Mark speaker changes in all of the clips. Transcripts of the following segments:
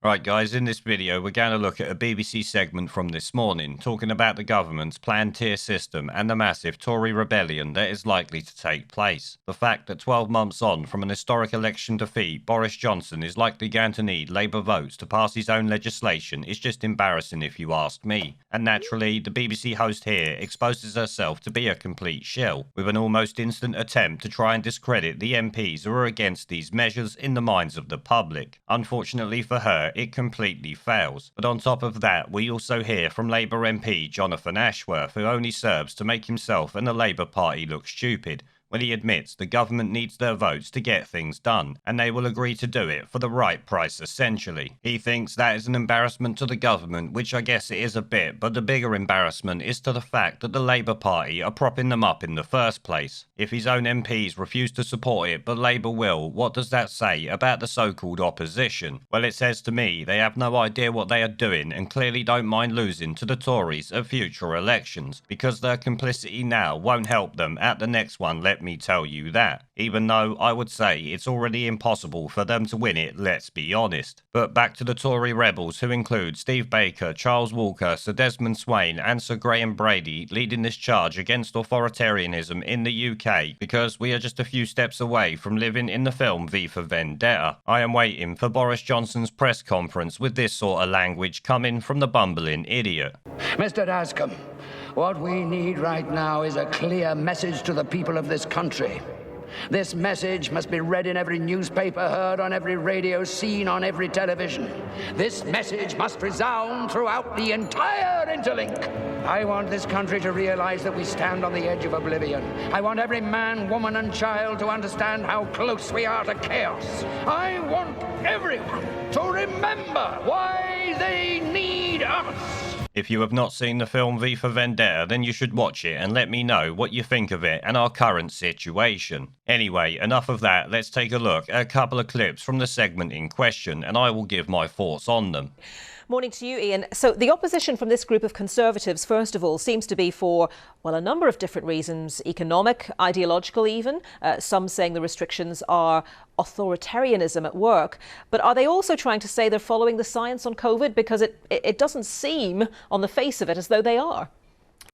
Speaker 1: Right guys, in this video we're going to look at a BBC segment from this morning talking about the government's planned tier system and the massive Tory rebellion that is likely to take place. The fact that 12 months on from an historic election defeat, Boris Johnson is likely going to need Labour votes to pass his own legislation is just embarrassing if you ask me. And naturally, the BBC host here exposes herself to be a complete shill, with an almost instant attempt to try and discredit the MPs who are against these measures in the minds of the public. Unfortunately for her, it completely fails. But on top of that, we also hear from Labour MP Jonathan Ashworth, who only serves to make himself and the Labour Party look stupid, when he admits the government needs their votes to get things done, and they will agree to do it for the right price essentially. He thinks that is an embarrassment to the government, which I guess it is a bit, but the bigger embarrassment is to the fact that the Labour Party are propping them up in the first place. If his own MPs refuse to support it but Labour will, what does that say about the so-called opposition? Well, it says to me they have no idea what they are doing and clearly don't mind losing to the Tories at future elections, because their complicity now won't help them at the next one, let me tell you that. Even though I would say it's already impossible for them to win it, let's be honest. But back to the Tory rebels, who include Steve Baker, Charles Walker, Sir Desmond Swayne and Sir Graham Brady, leading this charge against authoritarianism in the UK, because we are just a few steps away from living in the film V for Vendetta. I am waiting for Boris Johnson's press conference with this sort of language coming from the bumbling idiot.
Speaker 2: Mr. Dascombe, what we need right now is a clear message to the people of this country. This message must be read in every newspaper, heard on every radio, seen on every television. This message must resound throughout the entire interlink. I want this country to realize that we stand on the edge of oblivion. I want every man, woman and child to understand how close we are to chaos. I want everyone to remember why they need us.
Speaker 1: If you have not seen the film V for Vendetta, then you should watch it and let me know what you think of it and our current situation. Anyway, enough of that, let's take a look at a couple of clips from the segment in question and I will give my thoughts on them.
Speaker 3: Morning to you, Ian. So the opposition from this group of Conservatives, first of all, seems to be for, well, a number of different reasons, economic, ideological even, some saying the restrictions are authoritarianism at work. But are they also trying to say they're following the science on COVID? Because it doesn't seem on the face of it as though they are.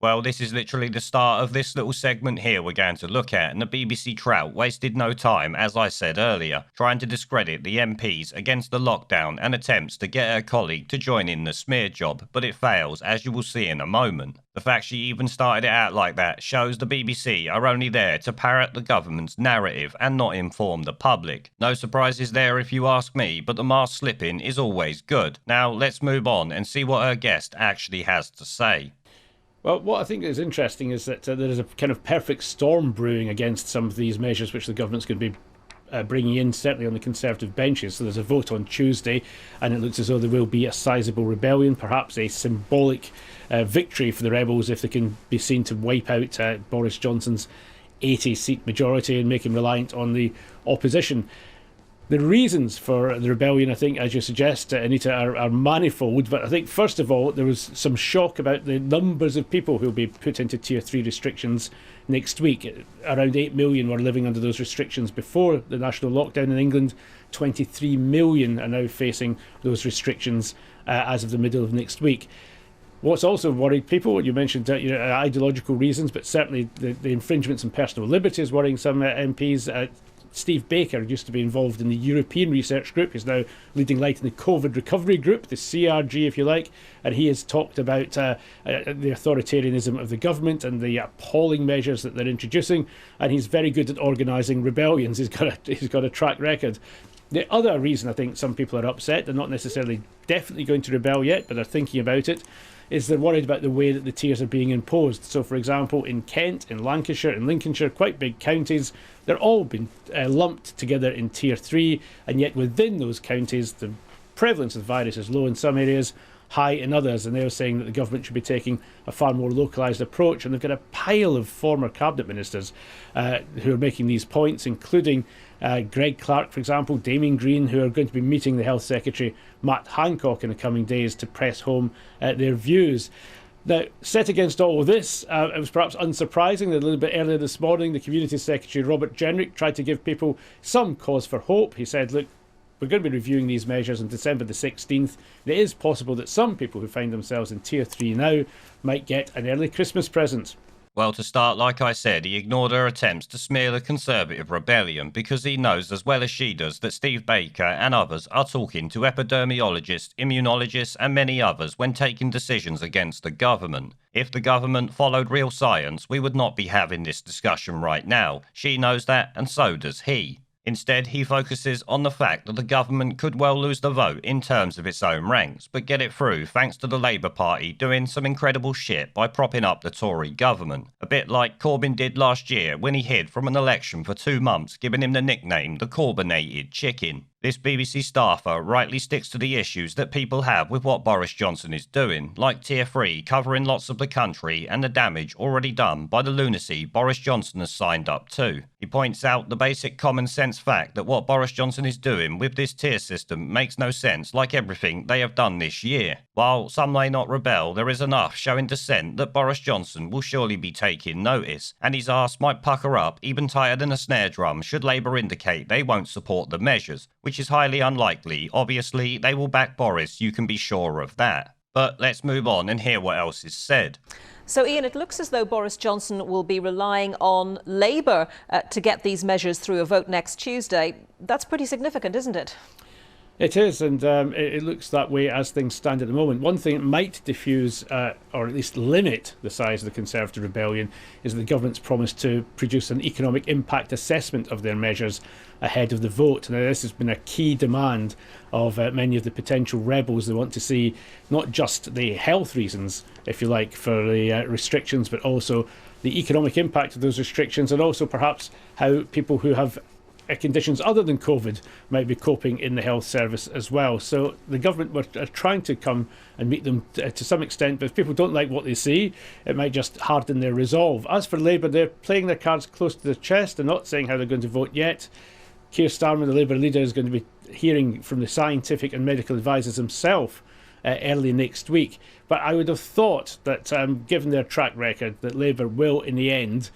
Speaker 1: Well, this is literally the start of this little segment here we're going to look at, and the BBC Trout wasted no time, as I said earlier, trying to discredit the MPs against the lockdown and attempts to get her colleague to join in the smear job, but it fails, as you will see in a moment. The fact she even started it out like that shows the BBC are only there to parrot the government's narrative and not inform the public. No surprises there if you ask me, but the mask slipping is always good. Now, let's move on and see what her guest actually has to say.
Speaker 4: Well, what I think is interesting is that there is a kind of perfect storm brewing against some of these measures which the government's going to be bringing in, certainly on the Conservative benches. So there's a vote on Tuesday, and it looks as though there will be a sizable rebellion, perhaps a symbolic victory for the rebels if they can be seen to wipe out Boris Johnson's 80-seat majority and make him reliant on the opposition. The reasons for the rebellion, I think, as you suggest, Anita, are manifold. But I think, first of all, there was some shock about the numbers of people who will be put into Tier 3 restrictions next week. Around 8 million were living under those restrictions before the national lockdown in England. 23 million are now facing those restrictions as of the middle of next week. What's also worried people, you mentioned ideological reasons, but certainly the infringements on personal liberty is worrying some MPs. Steve Baker used to be involved in the European Research Group. He's now leading light in the COVID Recovery Group, the CRG, if you like, and he has talked about the authoritarianism of the government and the appalling measures that they're introducing, and he's very good at organising rebellions. He's got a track record. The other reason I think some people are upset, they're not necessarily definitely going to rebel yet, but they're thinking about it, is they're worried about the way that the tiers are being imposed. So, for example, in Kent, in Lancashire, in Lincolnshire, quite big counties, they're all been lumped together in Tier 3, and yet within those counties, the prevalence of the virus is low in some areas, high in others, and they're saying that the government should be taking a far more localised approach. And they've got a pile of former cabinet ministers who are making these points, including Greg Clark, for example, Damien Green, who are going to be meeting the Health Secretary Matt Hancock in the coming days to press home their views. Now, set against all of this, it was perhaps unsurprising that a little bit earlier this morning, the Community Secretary Robert Jenrick tried to give people some cause for hope. He said, look, we're going to be reviewing these measures on December the 16th. It is possible that some people who find themselves in Tier 3 now might get an early Christmas present.
Speaker 1: Well, to start, like I said, he ignored her attempts to smear the Conservative rebellion because he knows as well as she does that Steve Baker and others are talking to epidemiologists, immunologists and many others when taking decisions against the government. If the government followed real science, we would not be having this discussion right now. She knows that, and so does he. Instead, he focuses on the fact that the government could well lose the vote in terms of its own ranks, but get it through thanks to the Labour Party doing some incredible shit by propping up the Tory government. A bit like Corbyn did last year when he hid from an election for 2 months, giving him the nickname the Corbynated Chicken. This BBC staffer rightly sticks to the issues that people have with what Boris Johnson is doing, like Tier 3 covering lots of the country and the damage already done by the lunacy Boris Johnson has signed up to. He points out the basic common sense fact that what Boris Johnson is doing with this tier system makes no sense, like everything they have done this year. While some may not rebel, there is enough showing dissent that Boris Johnson will surely be taking notice, and his arse might pucker up even tighter than a snare drum should Labour indicate they won't support the measures, which is highly unlikely. Obviously, they will back Boris, you can be sure of that. But let's move on and hear what else is said.
Speaker 3: So, Ian, it looks as though Boris Johnson will be relying on Labour to get these measures through a vote next Tuesday. That's pretty significant, isn't it?
Speaker 4: It is, and it looks that way as things stand at the moment. One thing that might diffuse, or at least limit, the size of the Conservative rebellion is the government's promise to produce an economic impact assessment of their measures ahead of the vote. Now, this has been a key demand of many of the potential rebels. They want to see not just the health reasons, if you like, for the restrictions, but also the economic impact of those restrictions, and also perhaps how people who have conditions other than COVID might be coping in the health service as well. So the government are trying to come and meet them to some extent, but if people don't like what they see, it might just harden their resolve. As for Labour, they're playing their cards close to the chest. They're not saying how they're going to vote yet. Keir Starmer, the Labour leader, is going to be hearing from the scientific and medical advisors himself early next week. But I would have thought that, given their track record, that Labour will, in the end,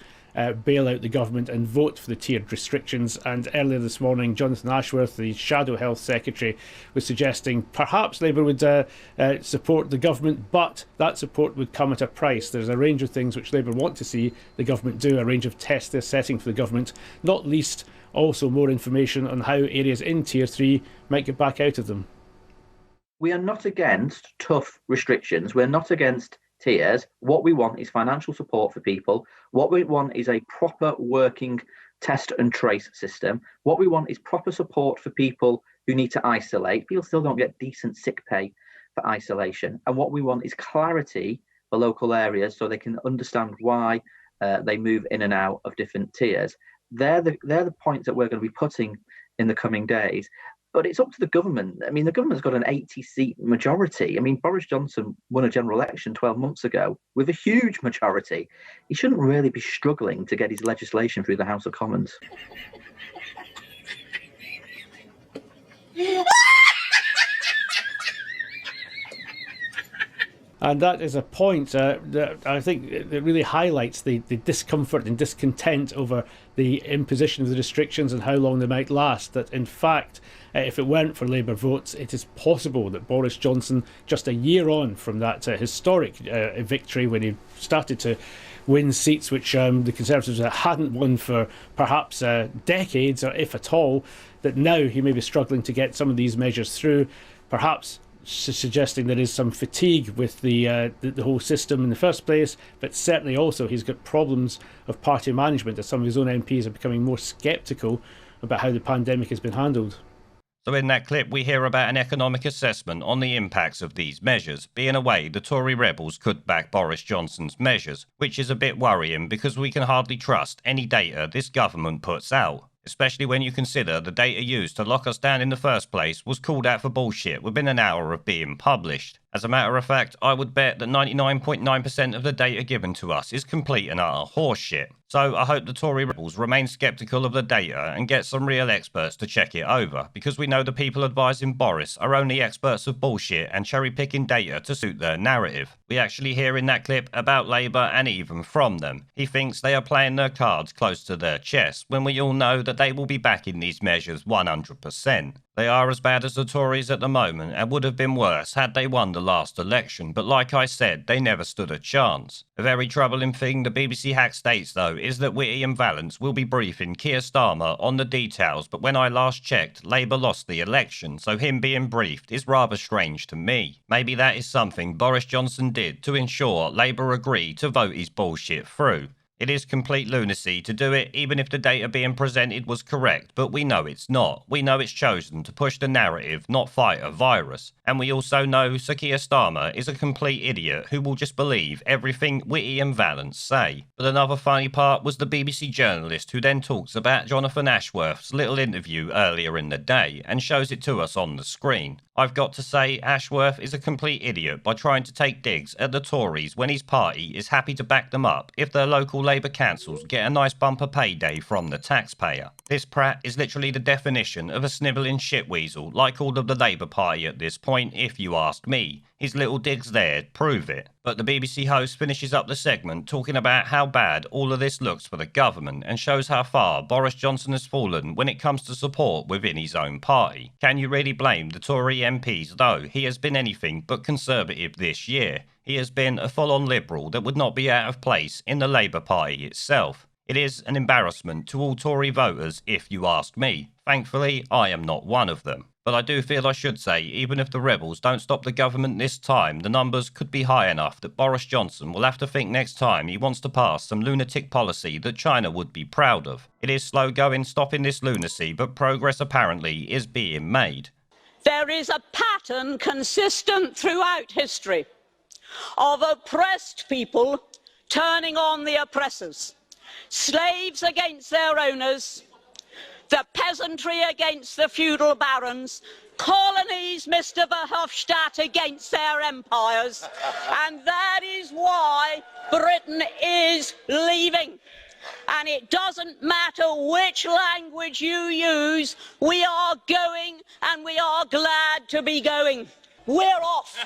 Speaker 4: bail out the government and vote for the tiered restrictions. And earlier this morning, Jonathan Ashworth, the Shadow Health Secretary, was suggesting perhaps Labour would support the government, but that support would come at a price. There's a range of things which Labour want to see the government do, a range of tests they're setting for the government, not least also more information on how areas in Tier 3 might get back out of them.
Speaker 5: We are not against tough restrictions. We're not against tiers. What we want is financial support for people. What we want is a proper working test and trace system. What we want is proper support for people who need to isolate. People still don't get decent sick pay for isolation. And what we want is clarity for local areas so they can understand why they move in and out of different tiers. They're the points that we're going to be putting in the coming days. But it's up to the government. I mean, the government's got an 80-seat majority. I mean, Boris Johnson won a general election 12 months ago with a huge majority. He shouldn't really be struggling to get his legislation through the House of Commons.
Speaker 4: And that is a point that I think it really highlights the discomfort and discontent over the imposition of the restrictions and how long they might last. That in fact, if it weren't for Labour votes, it is possible that Boris Johnson, just a year on from that historic victory when he started to win seats which the Conservatives hadn't won for perhaps decades, or if at all, that now he may be struggling to get some of these measures through, perhaps suggesting there is some fatigue with the whole system in the first place, but certainly also he's got problems of party management, as some of his own MPs are becoming more sceptical about how the pandemic has been handled.
Speaker 1: So in that clip, we hear about an economic assessment on the impacts of these measures. Being a way, the Tory rebels could back Boris Johnson's measures, which is a bit worrying because we can hardly trust any data this government puts out. Especially when you consider the data used to lock us down in the first place was called out for bullshit within an hour of being published. As a matter of fact, I would bet that 99.9% of the data given to us is complete and utter horseshit. So I hope the Tory rebels remain sceptical of the data and get some real experts to check it over, because we know the people advising Boris are only experts of bullshit and cherry-picking data to suit their narrative. We actually hear in that clip about Labour and even from them. He thinks they are playing their cards close to their chest, when we all know that they will be backing these measures 100%. They are as bad as the Tories at the moment and would have been worse had they won the last election, but like I said, they never stood a chance. A very troubling thing the BBC Hack states though is that Whitty and Vallance will be briefing Keir Starmer on the details, but when I last checked, Labour lost the election, so him being briefed is rather strange to me. Maybe that is something Boris Johnson did to ensure Labour agree to vote his bullshit through. It is complete lunacy to do it, even if the data being presented was correct, but we know it's not. We know it's chosen to push the narrative, not fight a virus. And we also know Sir Keir Starmer is a complete idiot who will just believe everything Whitty and Vallance say. But another funny part was the BBC journalist who then talks about Jonathan Ashworth's little interview earlier in the day and shows it to us on the screen. I've got to say, Ashworth is a complete idiot by trying to take digs at the Tories when his party is happy to back them up if their local Labour councils get a nice bumper payday from the taxpayer. This prat is literally the definition of a snivelling shitweasel, like all of the Labour Party at this point, if you ask me. His little digs there prove it. But the BBC host finishes up the segment talking about how bad all of this looks for the government and shows how far Boris Johnson has fallen when it comes to support within his own party. Can you really blame the Tory MPs though? He has been anything but Conservative this year. He has been a full-on Liberal that would not be out of place in the Labour Party itself. It is an embarrassment to all Tory voters, if you ask me. Thankfully, I am not one of them. But I do feel I should say, even if the rebels don't stop the government this time, the numbers could be high enough that Boris Johnson will have to think next time he wants to pass some lunatic policy that China would be proud of. It is slow going stopping this lunacy, but progress apparently is being made.
Speaker 6: There is a pattern consistent throughout history of oppressed people turning on the oppressors. Slaves against their owners, the peasantry against the feudal barons, colonies, Mr. Verhofstadt, against their empires. And that is why Britain is leaving. And it doesn't matter which language you use, we are going and we are glad to be going. We're off.